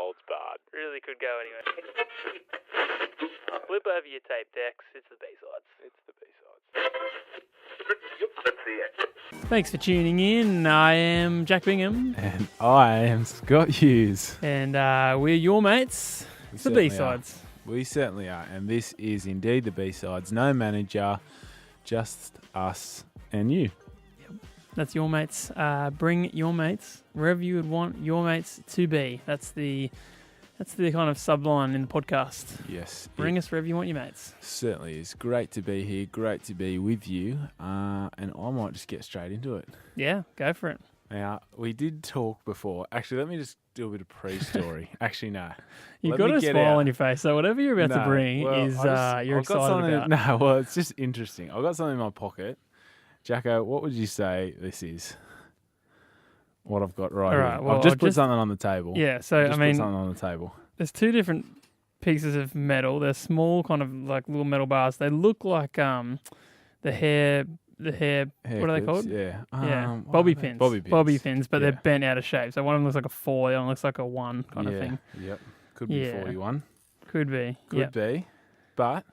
holds barred. Really could go anywhere. Flip over your tape decks. It's the B-sides. Thanks for tuning in. I am Jack Bingham. And I am Scott Hughes. And we're your mates. It's the B-sides. We certainly are. And this is indeed the B-sides. No manager, just us and you. That's your mates. Bring your mates wherever you would want your mates to be. That's the kind of subline in the podcast. Yes. Bring us wherever you want your mates. Certainly is. Great to be here. Great to be with you. And I might just get straight into it. Yeah, go for it. Now, we did talk before. Actually, let me just do a bit of pre-story. Actually, no. You've got a smile on your face, so whatever you're about to bring is you're excited about. No, well, it's just interesting. I've got something in my pocket. Jacko, what would you say this is? What I've got right here. Well, I've just put something on the table. Yeah, so put something on the table. There's two different pieces of metal. They're small, kind of like little metal bars. They look like the hair. What are they called? Yeah. Bobby pins. Bobby pins, but they're bent out of shape. So one of them looks like a 4, the other one looks like a 1 kind of thing. Yep. Could be 41. Could be. Could be. But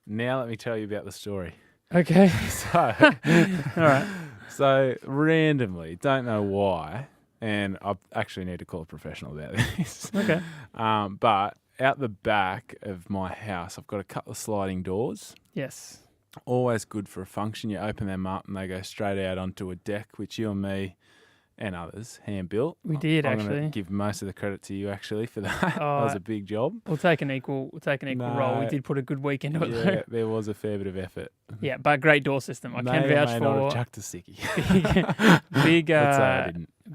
now let me tell you about the story. Okay. So, all right. So randomly, don't know why, and I actually need to call a professional about this. Okay. But out the back of my house, I've got a couple of sliding doors. Yes. Always good for a function. You open them up and they go straight out onto a deck, which you and me and others hand built. We did, I'm actually. going to give most of the credit to you actually for that. That was a big job. We'll take an equal role. We did put a good week into it though. Yeah, there was a fair bit of effort. Yeah, but great door system. I can vouch for. Not have chucked a sickie.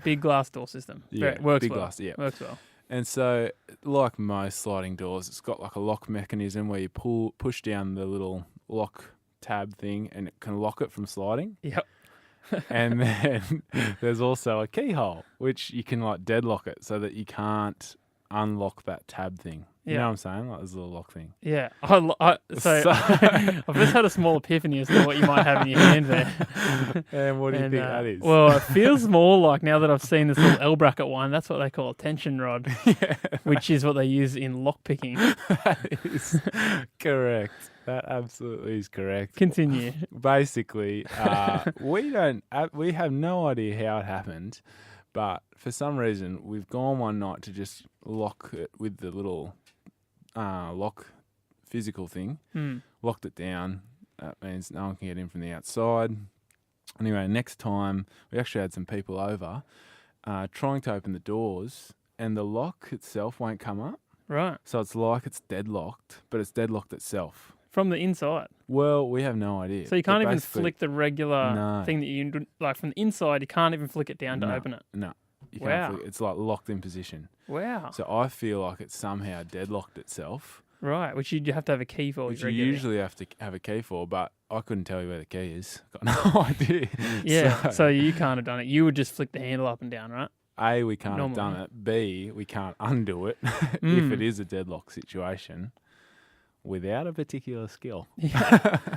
Big glass door system. Yeah, works big well. glass. Yeah, works well. And so, like most sliding doors, it's got like a lock mechanism where you push down the little lock tab thing, and it can lock it from sliding. Yep. And then there's also a keyhole, which you can like deadlock it so that you can't unlock that tab thing. You know what I'm saying? Like this little lock thing. Yeah. So I've just had a small epiphany as to what you might have in your hand there. And what do you think that is? Well, it feels more like, now that I've seen this little L bracket one, that's what they call a tension rod, which is what they use in lock picking. That is correct. That absolutely is correct. Continue. Basically, we have no idea how it happened, but for some reason we've gone one night to just lock it with the little lock physical thing. Locked it down. That means no one can get in from the outside. Anyway, next time we actually had some people over trying to open the doors, and the lock itself won't come up. Right. So it's like it's deadlocked, but it's deadlocked itself. From the inside. Well, we have no idea. So you can't even flick the regular thing that you do, like from the inside. You can't even flick it down to open it. No, you can't flick it. It's like locked in position. Wow. So I feel like it's somehow deadlocked itself. Right, which you have to have a key for. Which you usually have to have a key for, but I couldn't tell you where the key is. Got no idea. Yeah, so you can't have done it. You would just flick the handle up and down, right? A, we can't have done it. B, we can't undo it if it is a deadlock situation without a particular skill. Yeah.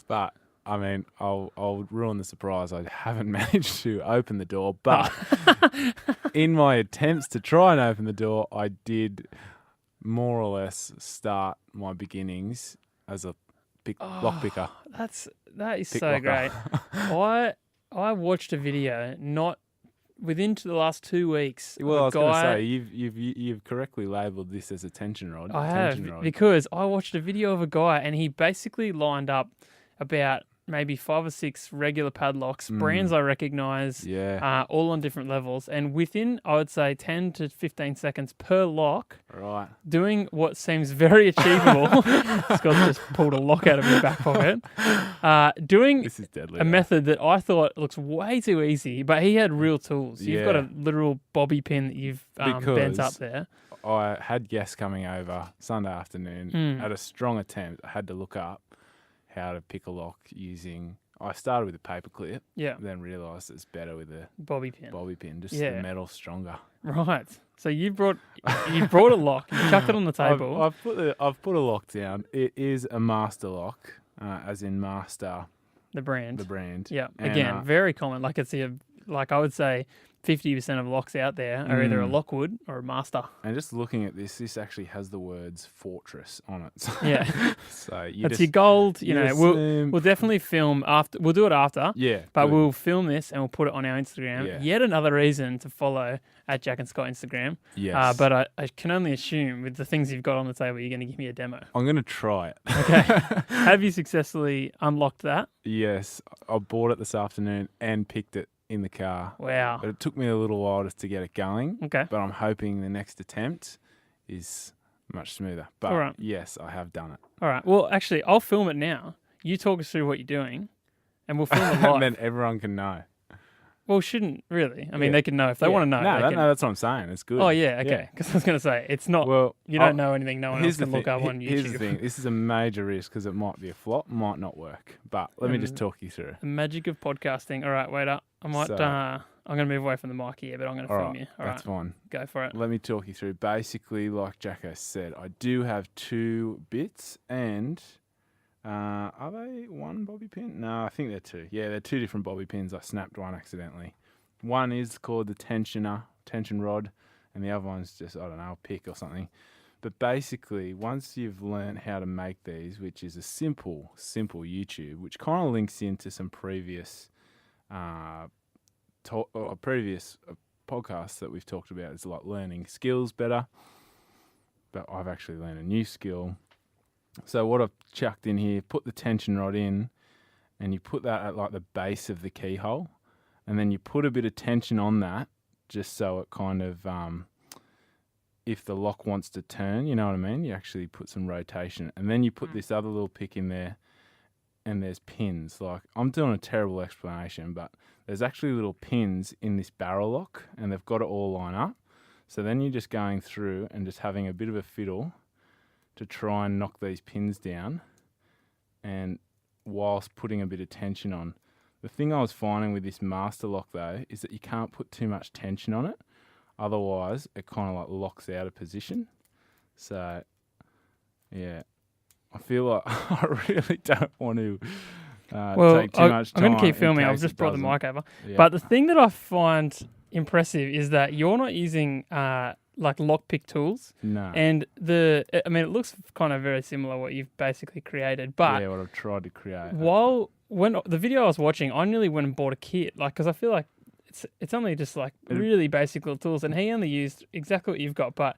But I mean, I'll ruin the surprise. I haven't managed to open the door, but in my attempts to try and open the door, I did more or less start my beginnings as a lock picker. That is so great. I watched a video within the last 2 weeks. Well, I was going to say you've correctly labelled this as a tension rod. I have, because I watched a video of a guy and he basically lined up about maybe 5 or 6 regular padlocks, brands I recognise, all on different levels, and within, I would say, 10 to 15 seconds per lock, right, doing what seems very achievable. Scott's just pulled a lock out of his back pocket. Doing this is deadly, a method that I thought looks way too easy, but he had real tools. You've got a literal bobby pin that you've bent up there. I had guests coming over Sunday afternoon. At a strong attempt, I had to look up how to pick a lock using. I started with a paper clip, then realised it's better with a bobby pin, just the metal stronger. Right. So you brought a lock, you chucked it on the table. I've put a lock down. It is a master lock, as in master. The brand. The brand. Yeah. Again, very common. Like I would say 50% of locks out there are either a Lockwood or a Master. And just looking at this actually has the words Fortress on it. So, yeah. So that's your gold. We'll definitely film after. We'll do it after. Yeah. But we'll film this and we'll put it on our Instagram. Yeah. Yet another reason to follow at Jack and Scott Instagram. Yes. But I can only assume with the things you've got on the table, you're going to give me a demo. I'm going to try it. Okay. Have you successfully unlocked that? Yes. I bought it this afternoon and picked it in the car. Wow. But it took me a little while just to get it going. Okay. But I'm hoping the next attempt is much smoother. But all right. Yes, I have done it. All right. Well, actually, I'll film it now. You talk us through what you're doing, and we'll film it live. And then everyone can know. Well, shouldn't really. I mean, they can know if they want to know. No, that's what I'm saying. It's good. Oh, yeah, okay. Because I was going to say, it's not, you don't know anything no one else can look up on YouTube. Here's the thing. This is a major risk because it might be a flop, might not work. But let me just talk you through. The magic of podcasting. All right, wait up. I might, I'm going to move away from the mic here, but I'm going to film you. All that's fine. Go for it. Let me talk you through. Basically, like Jacko said, I do have 2 bits and... are they one bobby pin? No, I think they're 2. Yeah, they're 2 different bobby pins. I snapped one accidentally. One is called the tension rod, and the other one's just, I don't know, a pick or something. But basically, once you've learned how to make these, which is a simple YouTube, which kind of links into some previous podcasts that we've talked about, is like learning skills better. But I've actually learned a new skill. So what I've chucked in here, put the tension rod in, and you put that at like the base of the keyhole, and then you put a bit of tension on that, just so it kind of, if the lock wants to turn, you know what I mean? You actually put some rotation, and then you put this other little pick in there, and there's pins. Like, I'm doing a terrible explanation, but there's actually little pins in this barrel lock, and they've got it all lined up. So then you're just going through and just having a bit of a fiddle to try and knock these pins down, and whilst putting a bit of tension on. The thing I was finding with this master lock though is that you can't put too much tension on it, otherwise it kind of like locks out of position. So yeah, I feel like I really don't want to take too much time. I'm going to keep filming. I've just brought the mic over. Yeah. But the thing that I find impressive is that you're not using like lockpick tools. No. And it looks kind of very similar what you've basically created. But yeah, what I've tried to create. When the video I was watching, I nearly went and bought a kit, like, because I feel like it's only just like really basic little tools, and he only used exactly what you've got. But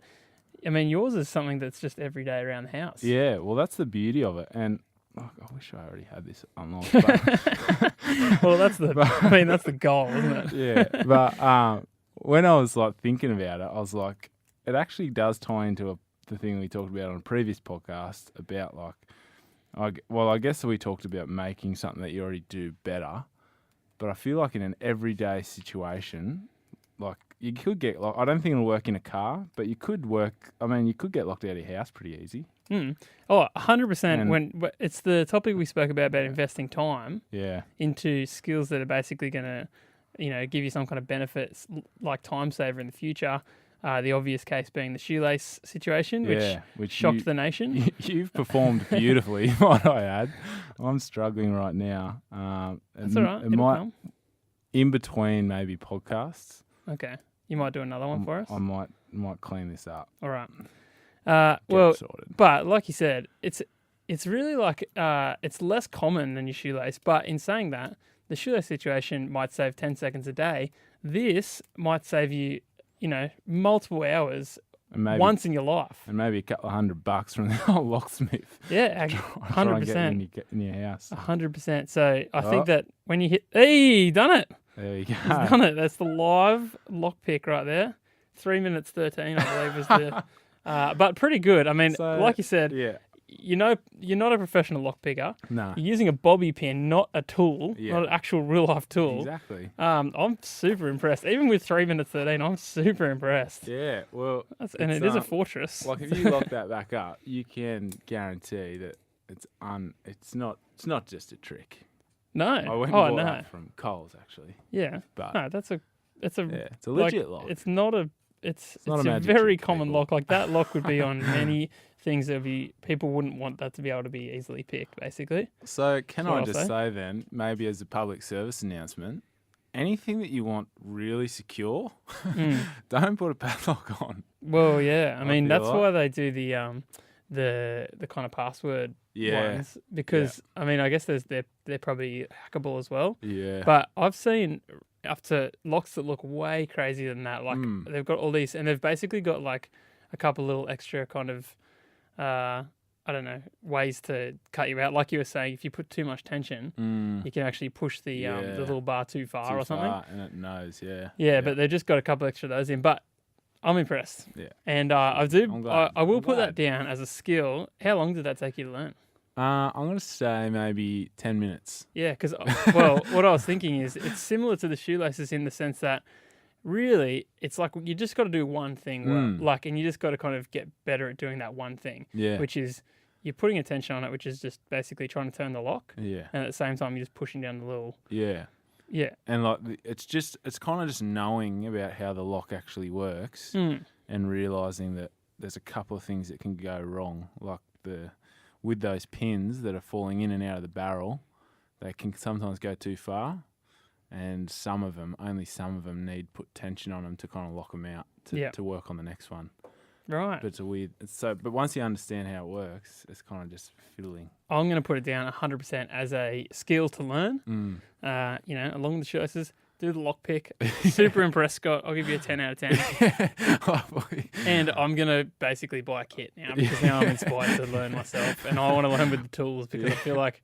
I mean, yours is something that's just every day around the house. Yeah, well, that's the beauty of it, and I wish I already had this unlocked. But well, that's the goal, isn't it? Yeah, but when I was like thinking about it, I was like, it actually does tie into the thing we talked about on a previous podcast about like, I guess we talked about making something that you already do better, but I feel like in an everyday situation, like you could get, like, I don't think it'll work in a car, but you could get locked out of your house pretty easy. Oh, 100%. When it's the topic we spoke about investing time into skills that are basically going to, give you some kind of benefits, like time saver in the future. The obvious case being the shoelace situation, which shocked the nation. You've performed beautifully, might I add. I'm struggling right now. That's all right. In between maybe podcasts. Okay. You might do another one for us? I might clean this up. All right. Sorted. But like you said, it's really like it's less common than your shoelace. But in saying that, the shoelace situation might save 10 seconds a day. This might save you, multiple hours once in your life. And maybe a couple of $100 from the old locksmith. Yeah, 100%. In your house. 100%. So I think that when you hit... done it. There you go. He's done it. That's the live lockpick right there. 3 minutes 13, I believe, is the... but pretty good. I mean, like you said, you're not a professional lockpicker. No. You're using a bobby pin, not a tool, not an actual real-life tool. Exactly. I'm super impressed. Even with 3 minutes 13, I'm super impressed. Yeah, well... and it is a fortress. Like, if you lock that back up, you can guarantee that it's not just a trick. No. I went and bought that from Coles, actually. Yeah. But no, it's a legit lock. It's not a... It's a very common lock. Like, that lock would be on many things that people wouldn't want that to be able to be easily picked, basically. So can I just say then, maybe as a public service announcement, anything that you want really secure, Mm. don't put a padlock on. Well, yeah. I mean, feel that's like. why they do the kind of password ones, because I mean, I guess they're probably hackable as well. Yeah. But I've seen up to locks that look way crazier than that. Like they've got all these, and they've basically got like a couple little extra kind of, I don't know, ways to cut you out. Like you were saying, if you put too much tension, you can actually push the little bar too far or something. And it knows, Yeah, but they've just got a couple extra of those in. But I'm impressed. Yeah. And I will I'm put glad. that down as a skill. How long did that take you to learn? I'm going to say maybe 10 minutes. Yeah, because, well, what I was thinking is it's similar to the shoelaces in the sense that really it's like you just got to do one thing well. Like, and you just got to kind of get better at doing that one thing. Yeah. Which is you're putting attention on it, which is just basically trying to turn the lock. Yeah. And at the same time, you're just pushing down the little. Yeah. Yeah. And like it's kind of just knowing about how the lock actually works and realizing that there's a couple of things that can go wrong, like with those pins that are falling in and out of the barrel, they can sometimes go too far, and only some of them need put tension on them to kind of lock them out to work on the next one. Right. But but once you understand how it works, it's kind of just fiddling. I'm going to put it down 100% as a skill to learn. Along with the choices, do the lock pick. Super impressed, Scott. I'll give you a 10 out of 10. And I'm going to basically buy a kit now because now I'm inspired to learn myself. And I want to learn with the tools because I feel like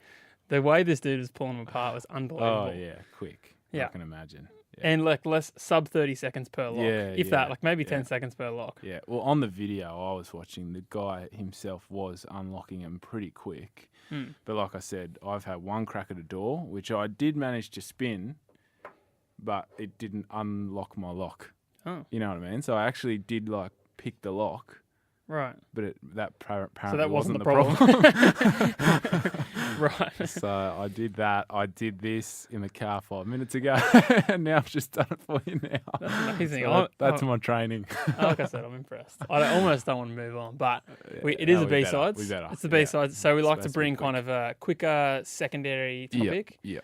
the way this dude was pulling them apart was unbelievable. Oh, yeah, quick. Yeah. I can imagine. Yeah. And like less sub 30 seconds per lock. If that, like maybe 10 seconds per lock. Yeah. Well, on the video I was watching, the guy himself was unlocking them pretty quick. But like I said, I've had one crack at a door, which I did manage to spin, but it didn't unlock my lock. Oh. You know what I mean? So I actually did like pick the lock. Right. But apparently so that wasn't the problem. Right. So I did that. I did this in the car 5 minutes ago, and now I've just done it for you now. That's amazing. So that's my training. Like I said, I'm impressed. I almost don't want to move on, but it is a B-sides. It's the B-sides. So we like to bring kind of a quicker secondary topic. Yeah.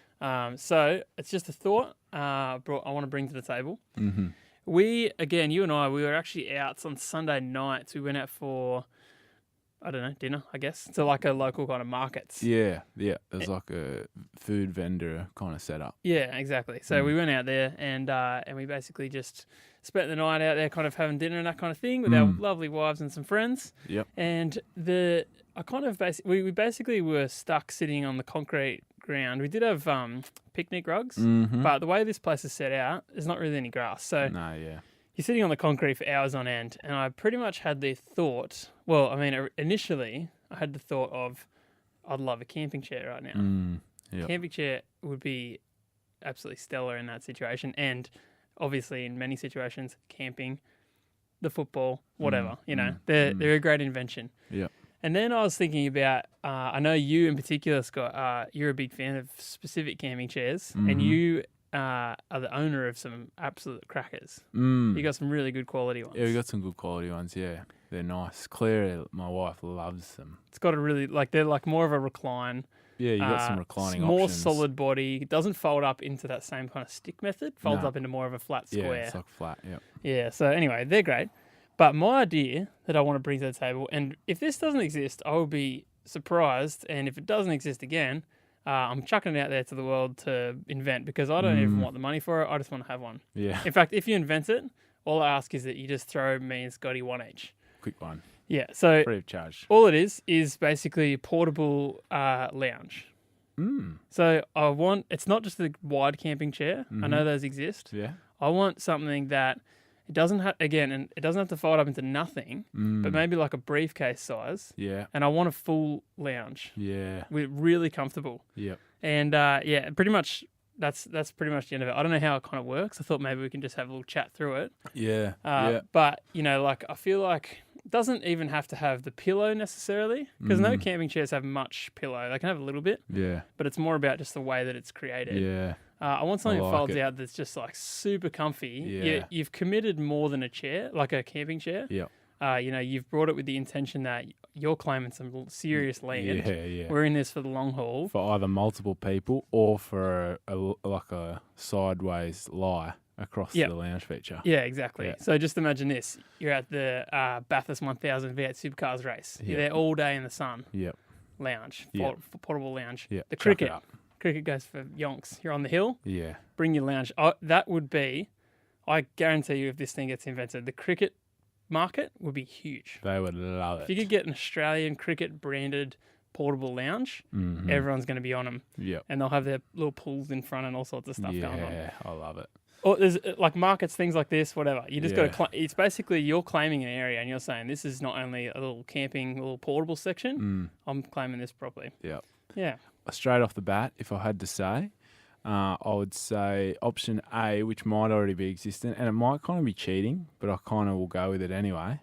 So it's just a thought I want to bring to the table. Mm-hmm. You and I, we were actually out on Sunday nights. We went out for, I don't know, dinner, I guess, to like a local kind of markets. Yeah. There's like a food vendor kind of setup. Yeah, exactly. So we went out there and we basically just spent the night out there kind of having dinner and that kind of thing with our lovely wives and some friends. Yep. And we basically were stuck sitting on the concrete ground. We did have picnic rugs, but the way this place is set out, there's not really any grass. So you're sitting on the concrete for hours on end, and I pretty much had the thought, initially I had the thought of, I'd love a camping chair right now. Yep. Camping chair would be absolutely stellar in that situation, and obviously in many situations, camping, the football, whatever, they're a great invention. Yeah. And then I was thinking about, I know you in particular, Scott, you're a big fan of specific camping chairs, and you are the owner of some absolute crackers. You got some really good quality ones. Yeah, we got some good quality ones, yeah. They're nice. Claire, my wife, loves them. It's got a really, they're like more of a recline. Yeah, you got some reclining more options. solid body. It doesn't fold up into that same kind of stick method. Folds up into more of a flat square. Yeah, it's like flat, yeah. Yeah, so anyway, they're great. But my idea that I want to bring to the table, and if this doesn't exist, I will be surprised. And if it doesn't exist again, I'm chucking it out there to the world to invent because I don't even want the money for it. I just want to have one. Yeah. In fact, if you invent it, all I ask is that you just throw me and Scotty one each. Quick one. Yeah. So free of charge. All it is basically a portable lounge. So it's not just a wide camping chair. I know those exist. Yeah. I want something that it doesn't have to fold up into nothing, but maybe like a briefcase size. Yeah. And I want a full lounge. Yeah. We're really comfortable. Yep. And pretty much that's pretty much the end of it. I don't know how it kind of works. I thought maybe we can just have a little chat through it. Yeah. But I feel like it doesn't even have to have the pillow necessarily because no camping chairs have much pillow. They can have a little bit. Yeah. But it's more about just the way that it's created. Yeah. I want something that folds out that's just like super comfy. Yeah. You've committed more than a chair, like a camping chair. Yeah. You've brought it with the intention that you're claiming some serious land. Yeah. We're in this for the long haul. For either multiple people or for a sideways lie across the lounge feature. Yeah, exactly. Yeah. So just imagine this. You're at the Bathurst 1000 V8 Supercars race. You're there all day in the sun. Yep. Lounge, portable lounge. Yep. The cricket goes for yonks. You're on the hill. Yeah. Bring your lounge. That would be, I guarantee you, if this thing gets invented, the cricket market would be huge. They would love it. If you could get an Australian cricket branded portable lounge, everyone's going to be on them. Yep. And they'll have their little pools in front and all sorts of stuff going on. Yeah, I love it. Or there's like markets, things like this, whatever. You just got to. It's basically you're claiming an area, and you're saying this is not only a little camping, little portable section. I'm claiming this properly. Yeah. Yeah. Straight off the bat, if I had to say, I would say option A, which might already be existent, and it might kind of be cheating, but I kind of will go with it anyway.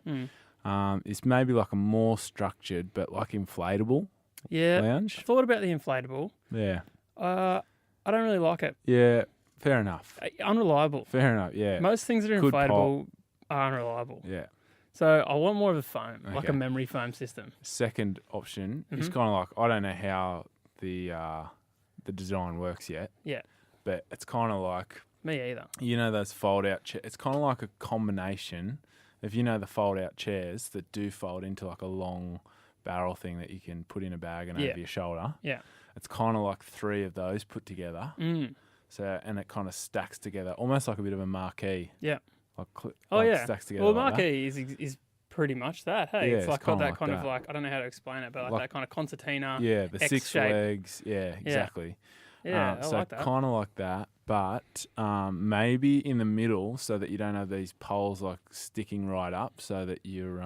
It's maybe like a more structured, but like inflatable lounge. I thought about the inflatable. Yeah. I don't really like it. Yeah. Fair enough. Unreliable. Fair enough, yeah. Most things that are inflatable are unreliable. Yeah. So I want more of a foam, like a memory foam system. Second option is kind of like, I don't know how the design works yet. Yeah. But it's kind of like... Me either. You know those fold-out chairs? It's kind of like a combination of, the fold-out chairs that do fold into like a long barrel thing that you can put in a bag and over your shoulder. Yeah. It's kind of like 3 of those put together. So, and it kind of stacks together, almost like a bit of a marquee. Yeah. Stacks together. Well, like marquee is pretty much that. Hey, yeah, it's like got that kind that. of like, I don't know how to explain it, but like that kind of concertina. Yeah, the 6 shape. legs. Yeah, exactly. Yeah, I like that. Kind of like that, but maybe in the middle, so that you don't have these poles like sticking right up, so that you're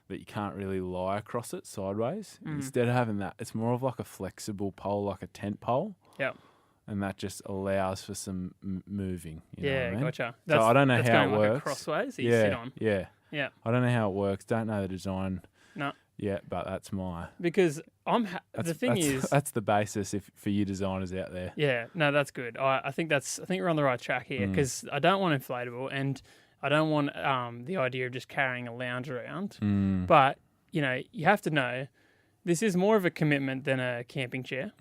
that you can't really lie across it sideways. Instead of having that, it's more of like a flexible pole, like a tent pole. Yeah. And that just allows for some moving. You know what I mean? Gotcha. So I don't know how it like works. Crossways that you sit on. Yeah. I don't know how it works. Don't know the design. No. Yeah, but that's my... Because that's the basis for you designers out there. Yeah, no, that's good. I think we're on the right track here, because I don't want inflatable, and I don't want the idea of just carrying a lounge around. But, you have to know, this is more of a commitment than a camping chair,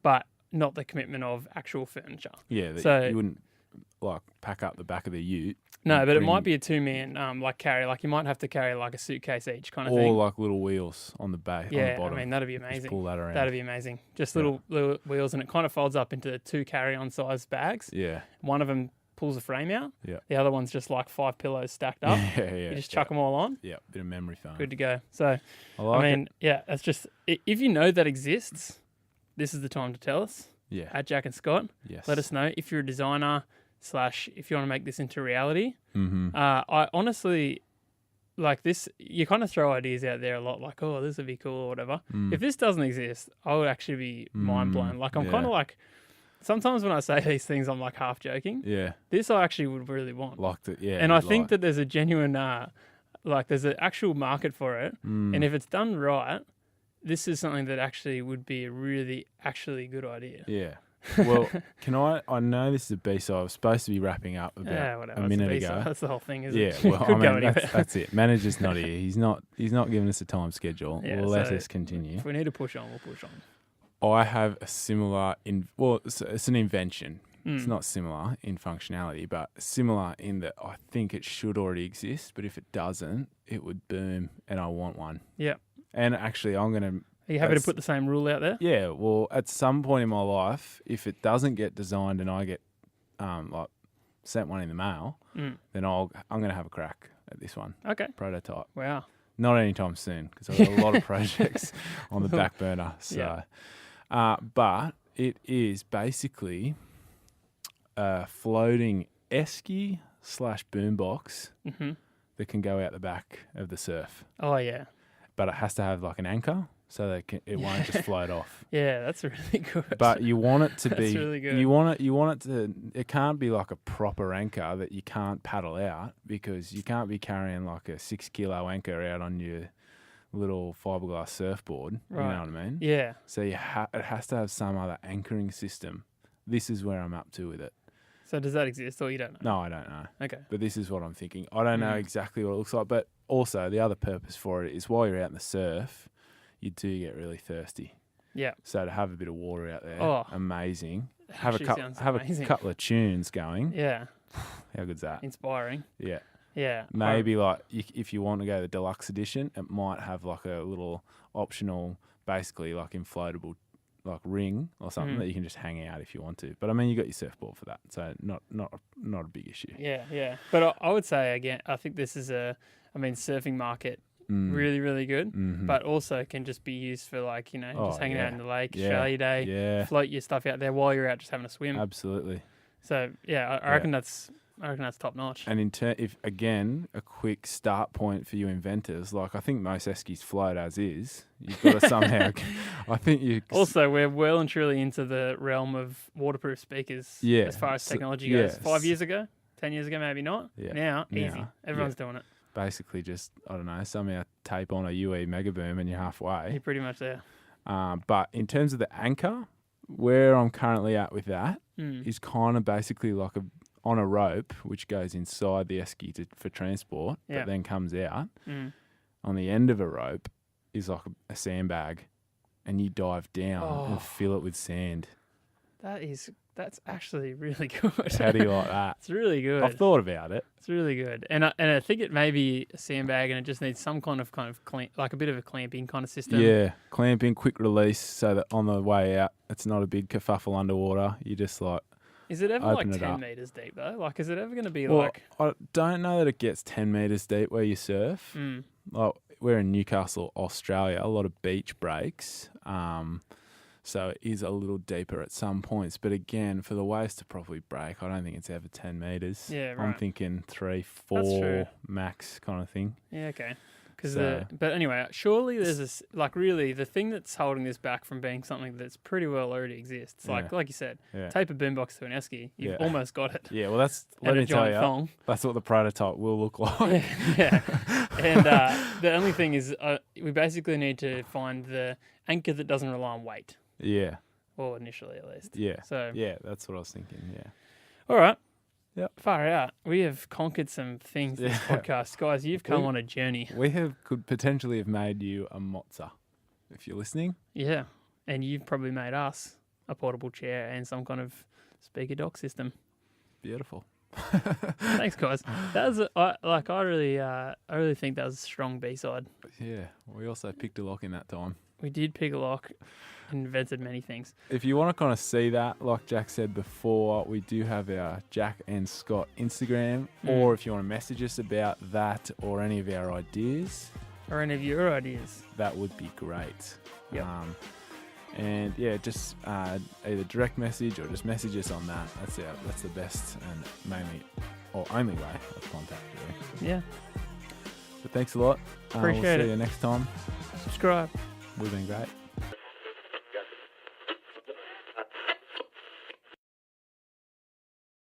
but not the commitment of actual furniture. Yeah, so you wouldn't pack up the back of the ute. No, but it might be a 2-man carry. Like you might have to carry like a suitcase each kind of thing. Or like little wheels on the back. Yeah, on the bottom. I mean that'd be amazing. Just pull that around. That'd be amazing. Just little wheels, and it kind of folds up into 2 carry-on size bags. Yeah. One of them pulls the frame out. Yeah. The other one's just like 5 pillows stacked up. Yeah. You just chuck them all on. Yeah. Bit of memory foam. Good to go. So, that's just if you know that exists, this is the time to tell us. Yeah. At Jack and Scott. Yes. Let us know if you're a designer / if you want to make this into reality. I honestly like this. You kind of throw ideas out there a lot, like, oh, this would be cool or whatever. If this doesn't exist, I would actually be mind blown. Like I'm kind of like, sometimes when I say these things, I'm like half joking. Yeah. This I actually would really want. Liked it. Yeah. And I think that there's a genuine, there's an actual market for it. And if it's done right, this is something that actually would be a really actually good idea. Yeah. Well, I know this is a B-side. I was supposed to be wrapping up about a minute ago. That's the whole thing, isn't it? Yeah, well, that's it. Manager's not here. He's not giving us a time schedule. Yeah, let us continue. If we need to push on, we'll push on. I have a similar... it's an invention. It's not similar in functionality, but similar in that I think it should already exist, but if it doesn't, it would boom, and I want one. Yeah. And actually, I'm going to... Are you happy to put the same rule out there? Yeah. Well, at some point in my life, if it doesn't get designed and I get sent one in the mail, then I'm going to have a crack at this one. Okay. Prototype. Wow. Not anytime soon, because I've got a lot of projects on the back burner. So, but it is basically a floating esky / boombox that can go out the back of the surf. Oh yeah. But it has to have like an anchor, so that it won't just float off. Yeah, that's really good. But you want it to be... That's really good. You want it to... It can't be like a proper anchor that you can't paddle out, because you can't be carrying like a 6-kilo anchor out on your little fiberglass surfboard. Right. You know what I mean? Yeah. So it has to have some other anchoring system. This is where I'm up to with it. So does that exist or you don't know? No, I don't know. Okay. But this is what I'm thinking. I don't know exactly what it looks like, but also the other purpose for it is while you're out in the surf, you do get really thirsty. Yeah. So to have a bit of water out there, amazing. Have a couple of tunes going. Yeah. How good's that? Inspiring. Yeah. Yeah. Maybe like if you want to go the deluxe edition, it might have like a little optional, basically like inflatable like ring or something that you can just hang out if you want to. But I mean, you got your surfboard for that, so not a big issue. Yeah, yeah. But I would say again, I think this is surfing market really, really good, but also can just be used for like just hanging out in the lake, Australia Day, float your stuff out there while you're out just having a swim. Absolutely. So yeah, I reckon that's top notch. And if again a quick start point for you inventors, like I think most eskies float as is. You've got to somehow. I think you. Also, we're well and truly into the realm of waterproof speakers. Yeah. As far as technology goes, 5 years ago, 10 years ago, maybe not. Yeah. Now, easy. Everyone's doing it. Basically, just I don't know, somehow tape on a UE mega boom and you're halfway. You're pretty much there. But in terms of the anchor, where I'm currently at with that is kind of basically like on a rope, which goes inside the esky for transport, but then comes out. On the end of a rope is like a sandbag, and you dive down and fill it with sand. That's actually really good. How do you like that? It's really good. I've thought about it. It's really good, and I think it may be a sandbag, and it just needs some kind of like a bit of a clamping kind of system. Yeah, clamping, quick release, so that on the way out, it's not a big kerfuffle underwater. You just like. Is it ever like 10 meters deep though? Like, is it ever going to be like? I don't know that it gets 10 meters deep where you surf. Like we're in Newcastle, Australia. A lot of beach breaks. So it is a little deeper at some points. But again, for the waves to properly break, I don't think it's ever 10 metres. Yeah, right. I'm thinking 3, 4 max kind of thing. Yeah, okay. But anyway, surely there's really the thing that's holding this back from being something that's pretty well already exists. Like you said, tape a boombox to an esky, you've almost got it. Yeah, well let me tell you, that's what the prototype will look like. Yeah. And the only thing is we basically need to find the anchor that doesn't rely on weight. Yeah. Or initially at least. Yeah. So yeah, that's what I was thinking, yeah. All right. Yep. Far out. We have conquered some things this podcast. Guys, you've come on a journey. We could potentially have made you a mozza, if you're listening. Yeah. And you've probably made us a portable chair and some kind of speaker dock system. Beautiful. Thanks, guys. That was I really think that was a strong B-side. Yeah. We also picked a lock in that time. We did pick a lock. Invented many things. If you want to kind of see that, like Jack said before, we do have our Jack and Scott Instagram, or if you want to message us about that or any of our ideas. Or any of your ideas. That would be great. Yep. And yeah, just either direct message or just message us on that. That's the best and mainly or only way of contact, really. Yeah. But thanks a lot. Appreciate it. We'll see you next time. Subscribe. We've been great.